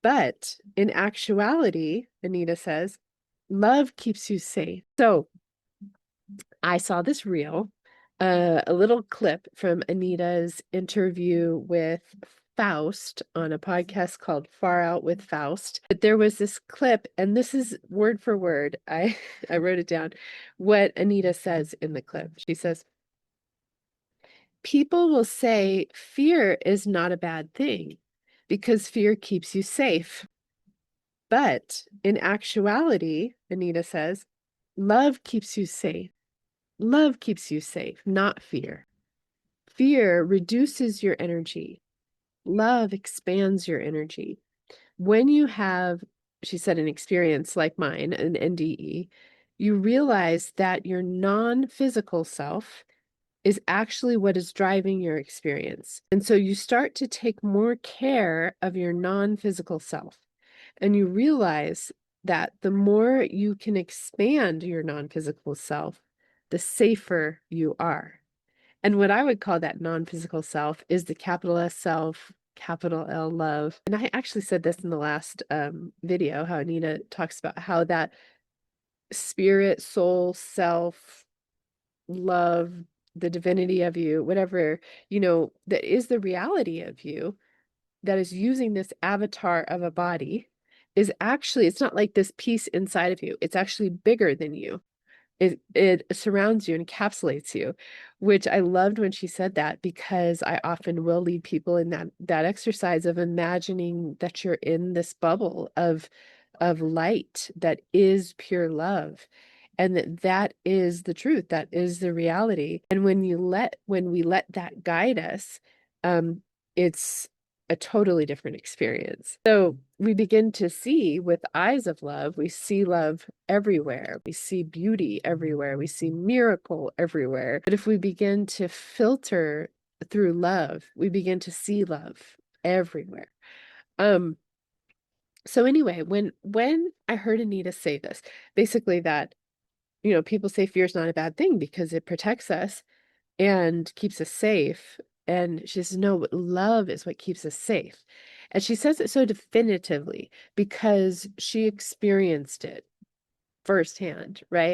But in actuality, Anita says, love keeps you safe. So I saw this reel, a little clip from Anita's interview with Faust on a podcast called Far Out with Faust. But there was this clip, and this is word for word. I wrote it down, what Anita says in the clip. She says, people will say fear is not a bad thing because fear keeps you safe. But in actuality, Anita says, love keeps you safe. Love keeps you safe, not fear. Fear reduces your energy. Love expands your energy. When you have, she said, an experience like mine, an NDE, you realize that your non-physical self is actually what is driving your experience. And so you start to take more care of your non-physical self. And you realize that the more you can expand your non-physical self, the safer you are. And what I would call that non-physical self is the capital S self, capital L love. And I actually said this in the last video, how Anita talks about how that spirit, soul, self, love, the divinity of you, whatever, that is the reality of you, that is using this avatar of a body, is actually, it's not like this piece inside of you. It's actually bigger than you. It surrounds you and encapsulates you, which I loved when she said that, because I often will lead people in that exercise of imagining that you're in this bubble of light that is pure love, and that is the truth, that is the reality. And when we let that guide us, it's a totally different experience. So we begin to see with eyes of love, we see love everywhere. We see beauty everywhere. We see miracle everywhere. But if we begin to filter through love, we begin to see love everywhere. So anyway, when I heard Anita say this, basically that, people say fear is not a bad thing because it protects us and keeps us safe. And she says, no, love is what keeps us safe. And she says it so definitively because she experienced it firsthand, right?